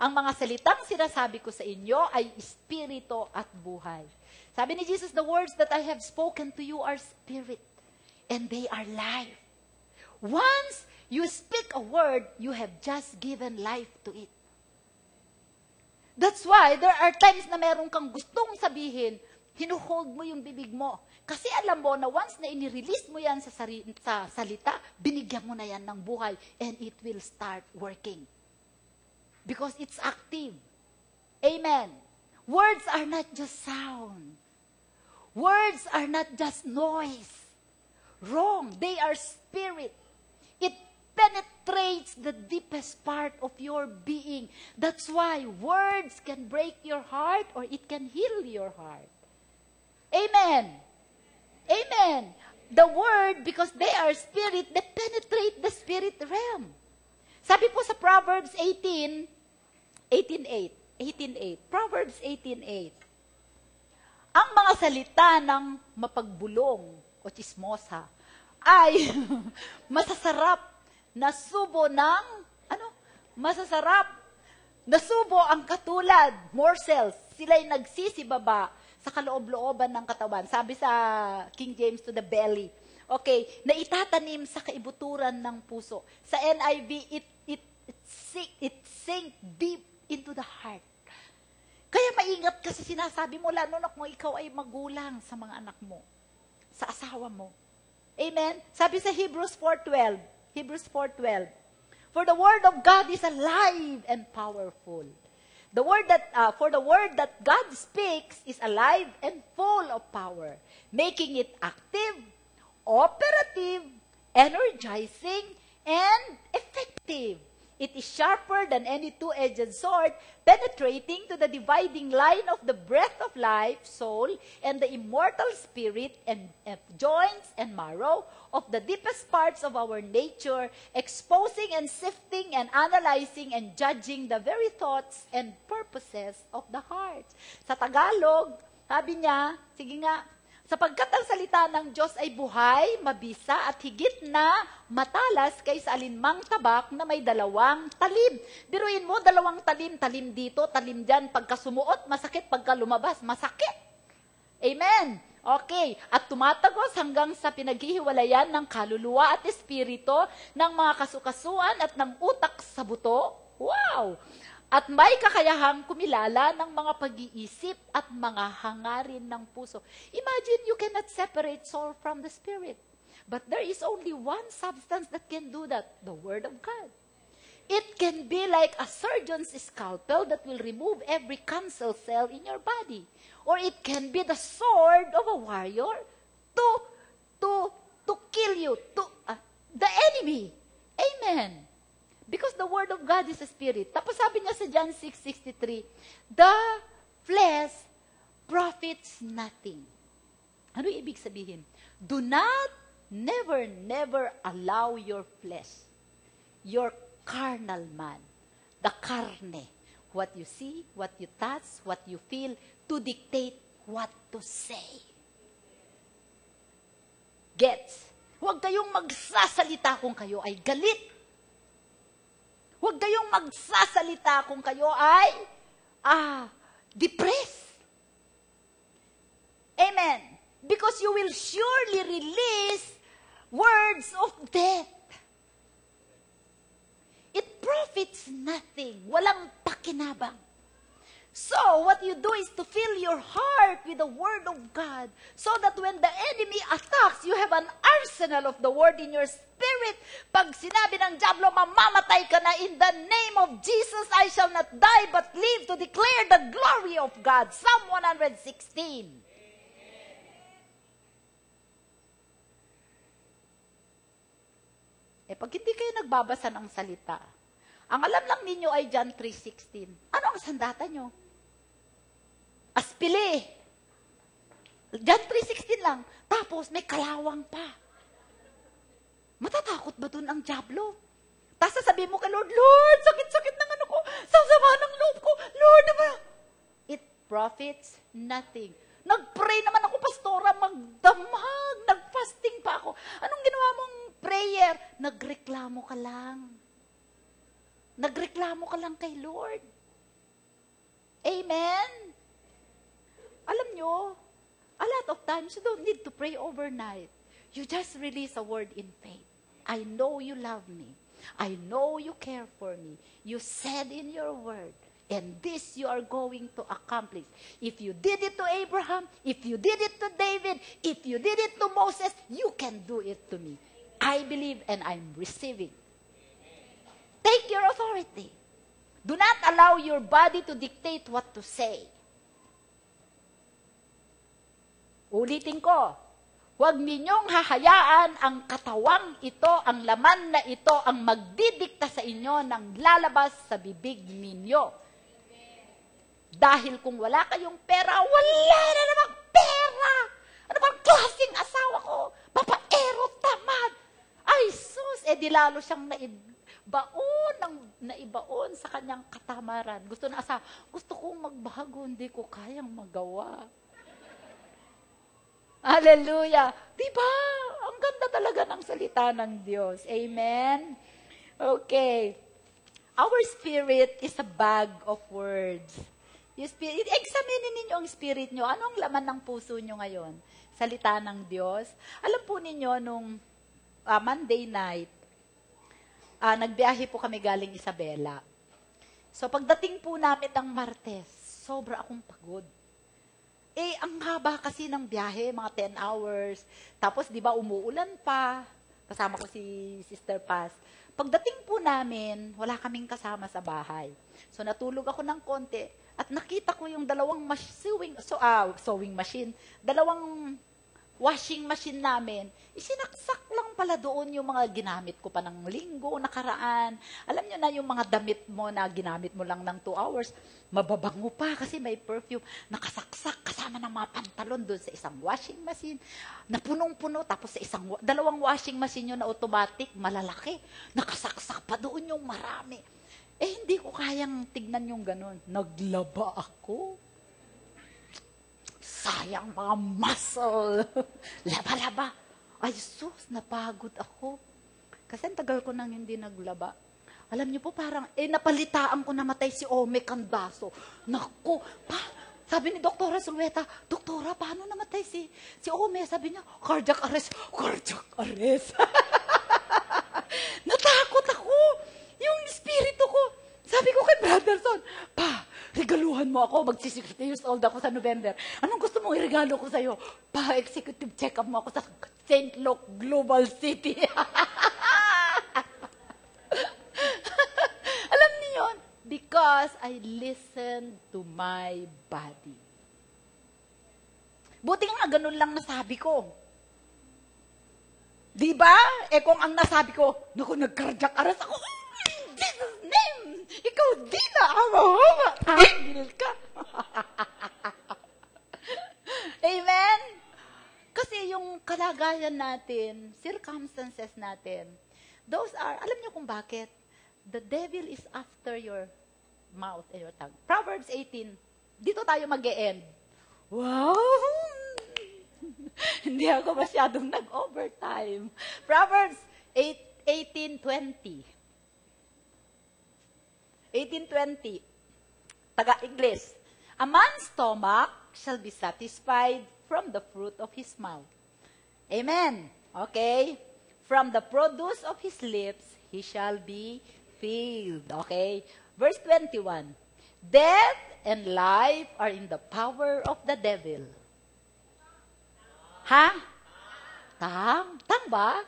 Ang mga salitang sinasabi ko sa inyo ay espiritu at buhay. Sabi ni Jesus, the words that I have spoken to you are spirit, and they are life. Once you speak a word, you have just given life to it. That's why there are times na meron kang gustong sabihin, hinuhold mo yung bibig mo. Kasi alam mo na once na inirelease mo yan sa salita, binigyan mo na yan ng buhay, and it will start working. Because it's active. Amen. Words are not just sound. Words are not just noise. Wrong. They are spirit. It penetrates the deepest part of your being. That's why words can break your heart or it can heal your heart. Amen. Amen. The word, because they are spirit, they penetrate the spirit realm. Sabi po sa Proverbs 18:8. Proverbs 18:8. Ang mga salita ng mapagbulong o chismosa ay masasarap na subo ng, masasarap na subo ang katulad, morsels, sila'y nagsisibaba sa kaloob-looban ng katawan. Sabi sa King James, to the belly. Okay, na itatanim sa kaibuturan ng puso. Sa NIV, it sink deep into the heart. Kaya maingat kasi sinasabi mo, lalo na kung ikaw ay magulang sa mga anak mo, sa asawa mo. Amen? Sabi sa Hebrews 4:12, for the word of God is alive and powerful. For the word that God speaks is alive and full of power, making it active, operative, energizing, and effective. It is sharper than any two-edged sword, penetrating to the dividing line of the breath of life, soul, and the immortal spirit, and joints and marrow of the deepest parts of our nature, exposing and sifting and analyzing and judging the very thoughts and purposes of the heart. Sa Tagalog, sabi niya, sige nga, sapagkat ang salita ng Diyos ay buhay, mabisa, at higit na matalas kaysa alinmang tabak na may dalawang talim. Biruin mo, dalawang talim, talim dito, talim dyan. Pagka sumuot, masakit. Pagka lumabas, masakit. Amen. Okay. At tumatagos hanggang sa pinaghihiwalayan ng kaluluwa at espiritu, ng mga kasukasuan at ng utak sa buto. Wow! At may kakayahang kumilala ng mga pag-iisip at mga hangarin ng puso. Imagine you cannot separate soul from the spirit. But there is only one substance that can do that, the Word of God. It can be like a surgeon's scalpel that will remove every cancer cell in your body. Or it can be the sword of a warrior to to kill you, the enemy. Amen. Because the word of God is a spirit. Tapos sabi niya sa John 6:63, the flesh profits nothing. Ano ibig sabihin? Do not, never allow your flesh, your carnal man, the carne, what you see, what you touch, what you feel, to dictate what to say. Gets? Huwag kayong magsasalita kung kayo ay galit. Huwag kayong magsasalita kung kayo ay depressed. Amen. Because you will surely release words of death. It profits nothing. Walang pakinabang. So, what you do is to fill your heart with the Word of God so that when the enemy attacks, you have an arsenal of the Word in your spirit. Pag sinabi ng diablo, mamamatay ka na, in the name of Jesus, I shall not die but live to declare the glory of God. Psalm 116. Pag hindi kayo nagbabasa ng salita, ang alam lang ninyo ay John 3:16. Ano ang sandata nyo? Aspili. John 3:16 lang. Tapos may kalawang pa. Matatakot ba dun ang diablo? Tapos sasabihin mo kay Lord, Lord, sakit-sakit ng ano ko. Sama ng loob ko. Lord, naman. It profits nothing. Nag-pray naman ako, pastora, magdamag. Nag-fasting pa ako. Anong ginawa mong prayer? Nagreklamo ka lang. Nagreklamo ka lang kay Lord. Amen? Alam nyo, a lot of times, you don't need to pray overnight. You just release a word in faith. I know you love me. I know you care for me. You said in your word, and this you are going to accomplish. If you did it to Abraham, if you did it to David, if you did it to Moses, you can do it to me. I believe and I'm receiving. Take your authority. Do not allow your body to dictate what to say. Ulitin ko, huwag ninyong hahayaan ang katawang ito, ang laman na ito, ang magdidikta sa inyo ng lalabas sa bibig ninyo. Dahil kung wala kayong pera, wala na namang pera. Ano bang klaseng asawa ko? Babaero, tamad. Ay, sus, di lalo siyang naibaon sa kanyang katamaran. Gusto na asawa, gusto kong magbago, hindi ko kayang magawa. Hallelujah. Diba? Ang ganda talaga ng salita ng Diyos. Amen? Okay. Our spirit is a bag of words. Examine ninyo ang spirit nyo. Anong laman ng puso nyo ngayon? Salita ng Diyos. Alam po ninyo, nung Monday night, nagbiyahe po kami galing Isabela. So, pagdating po namin ng Martes, sobra akong pagod. Ang haba kasi ng biyahe, mga 10 hours. Tapos, di ba, umuulan pa. Kasama ko si Sister Paz. Pagdating po namin, wala kaming kasama sa bahay. So, natulog ako ng konti at nakita ko yung dalawang sewing machine, dalawang washing machine namin, isinaksak lang pala doon yung mga ginamit ko pa ng linggo, nakaraan. Alam nyo na yung mga damit mo na ginamit mo lang ng 2 hours, mababango pa kasi may perfume, nakasaksak kasama ng mga pantalon doon sa isang washing machine, na punong-puno, tapos sa dalawang washing machine yun na automatic, malalaki, nakasaksak pa doon yung marami. Hindi ko kayang tignan yung ganun. Naglaba ako. Sayang mga muscle. Laba-laba. Ay, sus, napagod ako. Kasi ang tagal ko nang hindi naglaba. Alam niyo po, parang, napalitaan ko namatay si Ome Candazo. Naku, sabi ni Doktora Sulweta, Doktora, paano namatay si Ome? Sabi niya, cardiac arrest. Cardiac arrest. Natakot ako. Yung espiritu ko. Sabi ko kay Brotherson, regaluhan mo ako, mag-60 years old ako sa November. Anong gusto mong iregalo ko sa'yo? Executive check-up mo ako sa St. Luke Global City. Alam niyo yun? Because I listened to my body. Buti nga ganun lang nasabi ko. Di ba? Kung ang nasabi ko, naku, nag-cardiac arrest ako, in Jesus' name, ikaw di na, tigil ka. Amen? Kasi yung kalagayan natin, circumstances natin, those are, alam niyo kung bakit? The devil is after your mouth and your tongue. Proverbs 18, dito tayo mag-e-end. Wow! Hindi ako masyadong nag-overtime. Proverbs 18:20. 18:20. Taga-English. A man's stomach shall be satisfied from the fruit of his mouth. Amen. Okay? From the produce of his lips, he shall be filled. Okay? Verse 21. Death and life are in the power of the devil. Ha? Tang ba?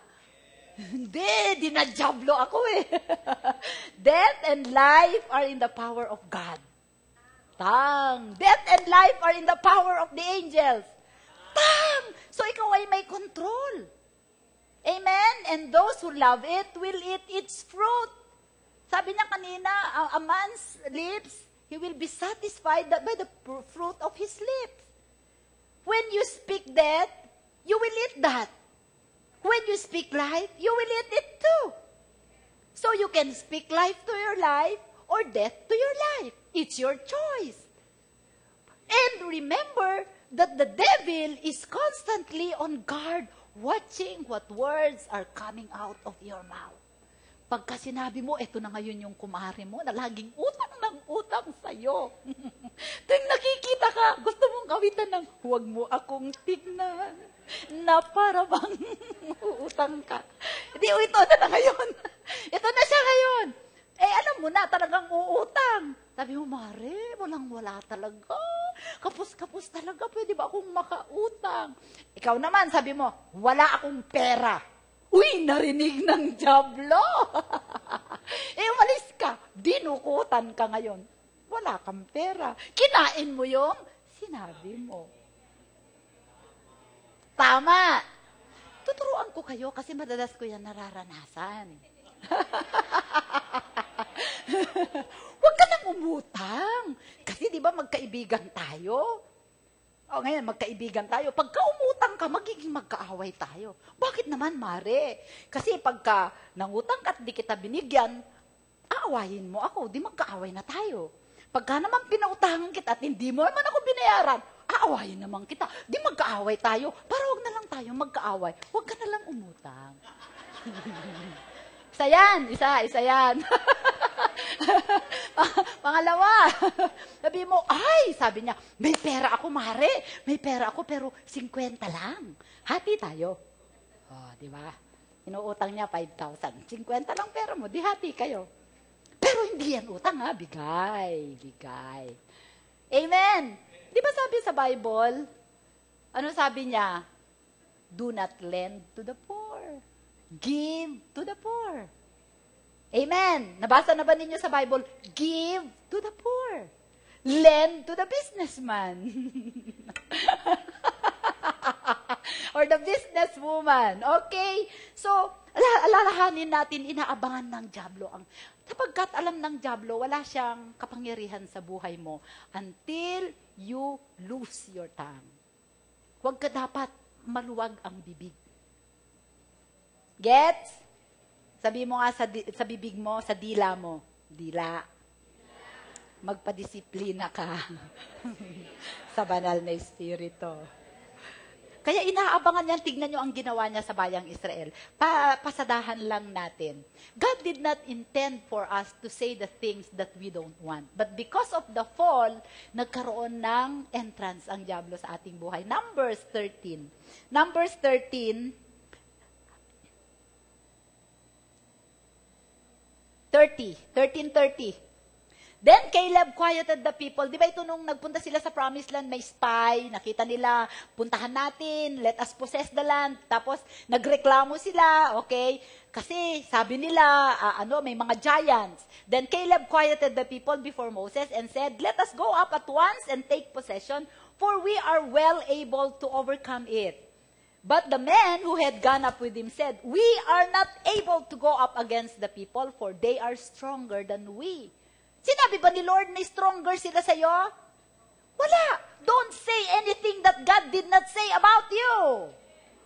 Hindi, dinadjablo ako eh. Death and life are in the power of God. Tang. Death and life are in the power of the angels. Tang. So ikaw ay may control. Amen? And those who love it will eat its fruit. Sabi niya kanina, a man's lips, he will be satisfied by the fruit of his lips. When you speak death, you will eat that. When you speak life, you will eat it too. So you can speak life to your life or death to your life. It's your choice. And remember that the devil is constantly on guard, watching what words are coming out of your mouth. Pagka sinabi mo, eto na ngayon yung kumare mo na laging utang ng utang sa'yo. Tuwing nakikita ka, gusto mong kawitan ng, huwag mo akong tignan na para bang utang ka. Hindi, ito na ngayon. Ito na siya ngayon. Alam mo na, talagang uutang. Sabi mo, Mare, walang-wala talaga. Kapos-kapos talaga, pwede ba akong makautang? Ikaw naman, sabi mo, wala akong pera. Uy, narinig ng dyablo. Umalis ka. Dinukutan ka ngayon. Wala kang pera. Kinain mo yung sinabi mo. Tama. Tuturuan ko kayo kasi madalas ko yan nararanasan. Huwag ka nang umutang. Kasi di ba magkaibigan tayo? O ngayon, magkaibigan tayo. Pagka umutang ka, magiging magkaaway tayo. Bakit naman, Mare? Kasi pagka nangutang ka at di kita binigyan, aawahin mo ako, di magkaaway na tayo. Pagka naman pinautangan kita at hindi mo naman ako binayaran, aawahin naman kita, di magkaaway tayo. Para huwag na lang tayo magkaaway. Huwag ka na lang umutang. Isa yan. Pangalawa, sabi niya, may pera ako, Mare. May pera ako, pero 50 lang. Hati tayo. Di ba? Inuutang niya 5,000. 50 lang pera mo, di hati kayo. Pero hindi yan utang, ha? Bigay. Amen. Di ba sabi sa Bible, ano sabi niya? Do not lend to the poor. Give to the poor. Amen. Nabasa na ba ninyo sa Bible? Give to the poor. Lend to the businessman. Or the businesswoman. Okay? So, alalahanin natin, inaabangan ng dyablo. Kapagkat alam ng dyablo, wala siyang kapangyarihan sa buhay mo until you lose your tongue. Huwag ka dapat maluwag ang bibig. Gets? Sabi mo nga sa bibig mo, sa dila mo. Dila. Magpadisiplina ka sa banal na espiritu. Kaya inaabangan niyan, tignan nyo ang ginawa niya sa bayang Israel. Pasadahan lang natin. God did not intend for us to say the things that we don't want. But because of the fall, nagkaroon ng entrance ang dyablo sa ating buhay. Numbers 13. Numbers 13, 13:30. Then Caleb quieted the people. Di ba ito nung nagpunta sila sa promised land, may spy, nakita nila, puntahan natin, let us possess the land. Tapos nagreklamo sila, okay? Kasi sabi nila, may mga giants. Then Caleb quieted the people before Moses and said, let us go up at once and take possession, for we are well able to overcome it. But the men who had gone up with him said, "We are not able to go up against the people, for they are stronger than we." Sinabi ba ni Lord na stronger sila sa'yo? Wala. Don't say anything that God did not say about you.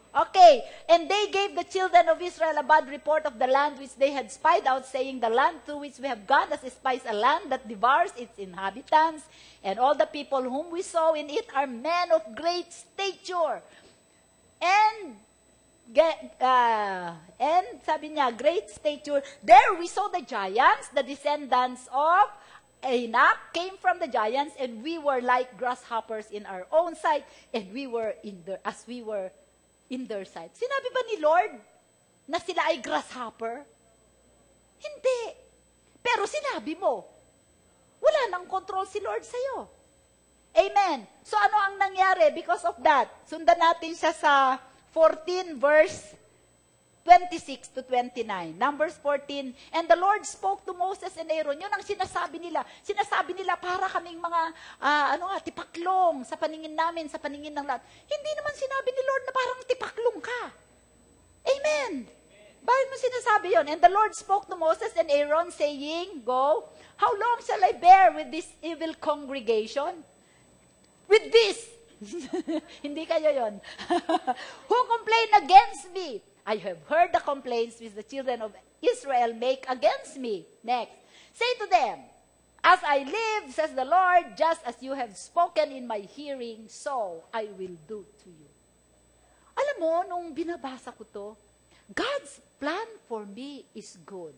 Okay, and they gave the children of Israel a bad report of the land which they had spied out, saying, "The land through which we have gone as spies, a land that devours its inhabitants, and all the people whom we saw in it are men of great stature." And sabi niya, great stature. There we saw the giants, the descendants of Anak came from the giants, and we were like grasshoppers in our own sight, and we were as we were in their sight. Sinabi ba ni Lord na sila ay grasshopper? Hindi. Pero sinabi mo, wala nang control si Lord sa'yo. Amen. So ano ang nangyari because of that? Sundan natin siya sa 14 verse 26 to 29. Numbers 14. And the Lord spoke to Moses and Aaron. Yun ang sinasabi nila. Sinasabi nila para kaming mga, tipaklong sa paningin namin, sa paningin ng lahat. Hindi naman sinabi ni Lord na parang tipaklong ka. Amen. Bakit mo sinasabi yun? And the Lord spoke to Moses and Aaron saying, "Go, how long shall I bear with this evil congregation? With this." Hindi kayo yun. "Who complain against me? I have heard the complaints which the children of Israel make against me." Next. "Say to them, as I live, says the Lord, just as you have spoken in my hearing, so I will do to you." Alam mo, nung binabasa ko to, God's plan for me is good.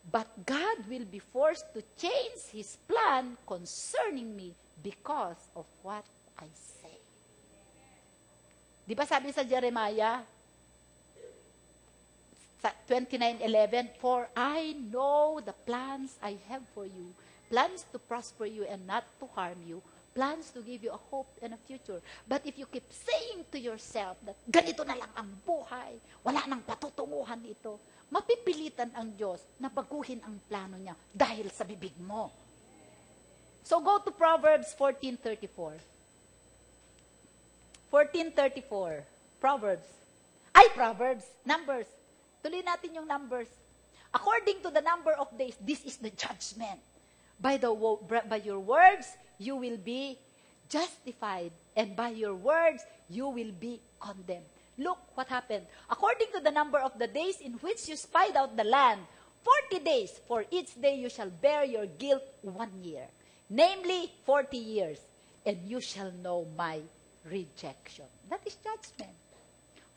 But God will be forced to change His plan concerning me because of what I say. Di ba sabi sa Jeremiah 29:11, "For I know the plans I have for you, plans to prosper you and not to harm you, plans to give you a hope and a future. But if you keep saying to yourself that ganito na lang ang buhay, wala nang patutunguhan nito, mapipilitan ang Diyos na baguhin ang plano niya dahil sa bibig mo." So go to Proverbs 14:34. 14:34. Proverbs. Numbers. Tuloy natin yung Numbers. "According to the number of days, this is the judgment. By your words, you will be justified, and by your words, you will be condemned." Look what happened. "According to the number of the days in which you spied out the land, 40 days, for each day you shall bear your guilt 1 year. Namely, 40 years, and you shall know my rejection." That is judgment.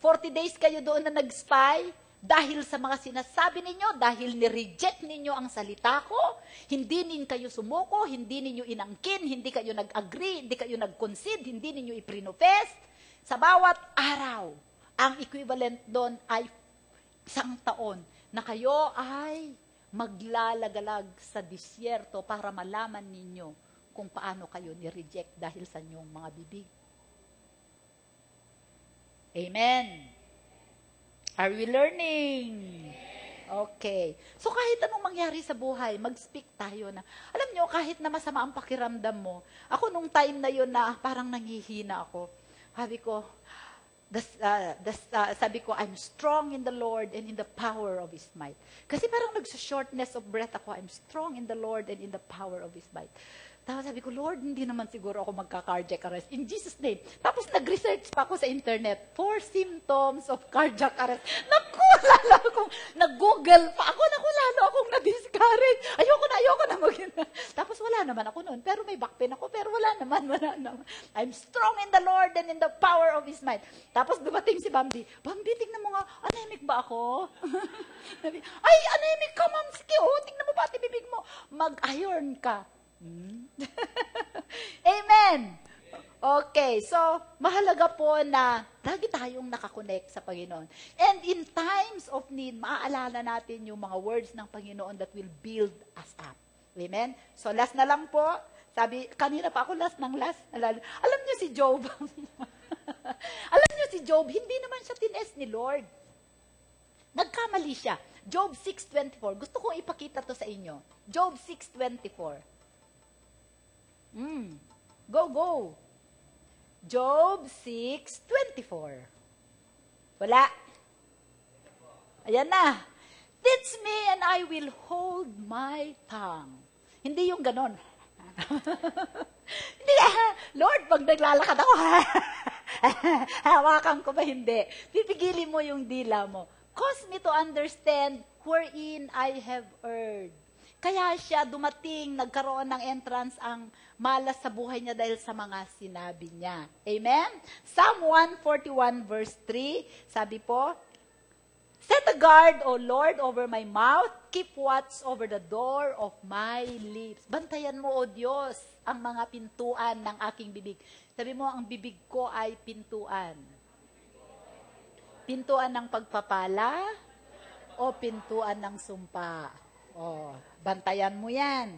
40 days kayo doon na nag-spy, dahil sa mga sinasabi ninyo, dahil ni-reject ninyo ang salita ko, hindi ninyo kayo sumuko, hindi ninyo inangkin, hindi kayo nag-agree, hindi kayo nag-concede, hindi ninyo i-profess. Sa bawat araw, ang equivalent doon ay 1 taon na kayo ay maglalagalag sa disyerto para malaman ninyo kung paano kayo ni-reject dahil sa inyong mga bibig. Amen. Are we learning? Okay. So kahit anong mangyari sa buhay, mag-speak tayo na, alam nyo, kahit na masama ang pakiramdam mo, ako nung time na yun na parang nanghihina ako, sabi ko, "I'm strong in the Lord and in the power of His might." Kasi parang nagsa-shortness of breath ako, "I'm strong in the Lord and in the power of His might." Tapos sabi ko, "Lord, hindi naman siguro ako magka-cardiac arrest. In Jesus' name." Tapos nag-research pa ako sa internet, 4 symptoms of cardiac arrest. Nag-google pa ako, lalo akong na-discourage. Ayoko na Tapos wala naman ako noon. Pero may back pain ako, pero wala naman. "I'm strong in the Lord and in the power of His might." Tapos dumating si Bambi, "Bambi, tingnan mo nga, anemic ba ako?" Sabi, "Ay, anemic ka, Ma'am. Sige, tingnan mo pati bibig mo. Mag-iron ka." Amen. Okay, so mahalaga po na lagi tayong nakakonect sa Panginoon. And in times of need, maaalala natin yung mga words ng Panginoon that will build us up. Amen? So last na lang po, sabi, kanina pa ako last. Alam niyo si Job, hindi naman siya tines ni Lord. Nagkamali siya. Job 6:24. Gusto kong ipakita to sa inyo. Job 6:24. Go. Job 6:24. Wala. Ayan na. Teach me and I will hold my tongue. Hindi yung ganon. Hindi, Lord, pag naglalakad ako, hawakan ko ba? Hindi. Pipigilin mo yung dila mo. Cause me to understand wherein I have erred. Kaya siya dumating, nagkaroon ng entrance ang malas sa buhay niya dahil sa mga sinabi niya. Amen? Psalm 141 verse 3, sabi po, set a guard, O Lord, over my mouth, keep watch over the door of my lips. Bantayan mo, O Diyos, ang mga pintuan ng aking bibig. Sabi mo, ang bibig ko ay pintuan. Pintuan ng pagpapala o pintuan ng sumpa? Oh, bantayan mo yan.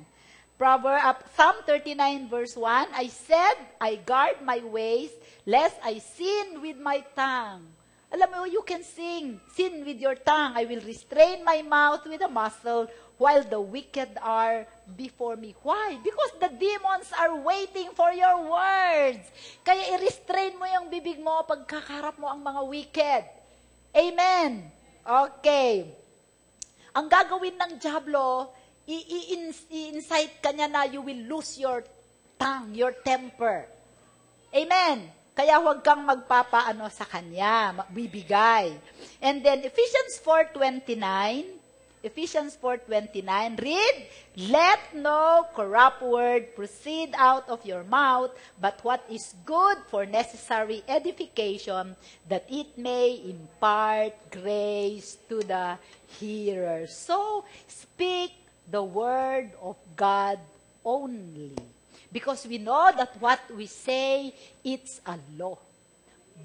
Psalm 39 verse 1, I said, I guard my ways, lest I sin with my tongue. Alam mo, you can sin with your tongue. I will restrain my mouth with a muscle while the wicked are before me. Why? Because the demons are waiting for your words. Kaya i-restrain mo yung bibig mo pagkakarap mo ang mga wicked. Amen. Okay. Ang gagawin ng diablo, i-incite ka niya na you will lose your tongue, your temper. Amen. Kaya huwag kang magpapaano sa kanya, bibigay. And then Ephesians 4:29, read, let no corrupt word proceed out of your mouth, but what is good for necessary edification, that it may impart grace to the hearer. So, speak the word of God only. Because we know that what we say, it's a law.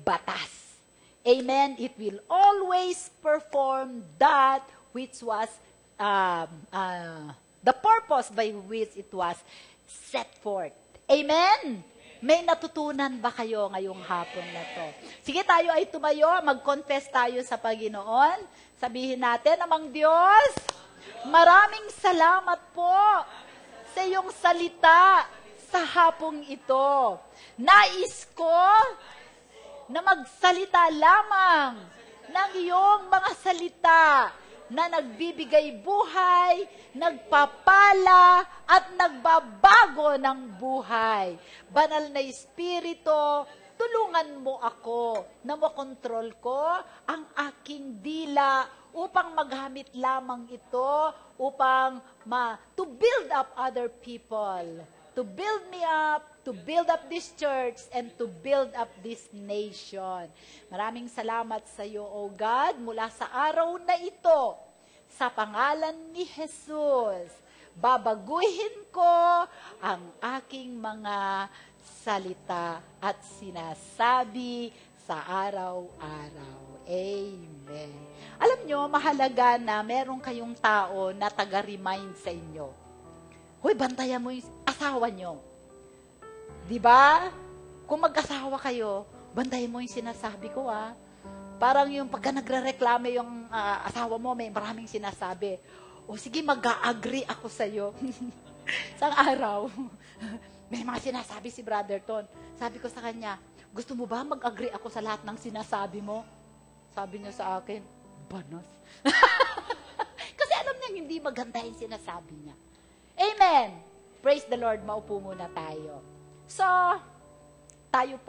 Batas. Amen? It will always perform that which was the purpose by which it was set forth. Amen? May natutunan ba kayo ngayong hapon na to? Sige, tayo ay tumayo, mag-confess tayo sa Panginoon. Sabihin natin, Amang Diyos, maraming salamat po sa iyong salita sa hapong ito. Nais ko na magsalita lamang ng iyong mga salita na nagbibigay buhay, nagpapala, at nagbabago ng buhay. Banal na Espiritu, tulungan mo ako na makontrol ko ang aking dila upang maghamit lamang ito, upang to build up other people, to build me up, to build up this church, and to build up this nation. Maraming salamat sa iyo, O God, mula sa araw na ito, sa pangalan ni Jesus, babaguhin ko ang aking mga salita at sinasabi sa araw-araw. Amen. Alam nyo, mahalaga na meron kayong tao na taga-remind sa inyo. Hoy, bantayan mo yung asawa nyo. Diba? Kung mag-asawa kayo, bantayan mo yung sinasabi ko, Parang yung pagka nagre-reklame yung asawa mo, may maraming sinasabi. O sige, mag-agree ako sa'yo. Isang araw, may mga sinasabi si Brother Ton. Sabi ko sa kanya, gusto mo ba mag-agree ako sa lahat ng sinasabi mo? Sabi niya sa akin, banos. Kasi alam niya hindi maganda yung sinasabi niya. Amen. Praise the Lord. Maupo muna tayo. So, tayo po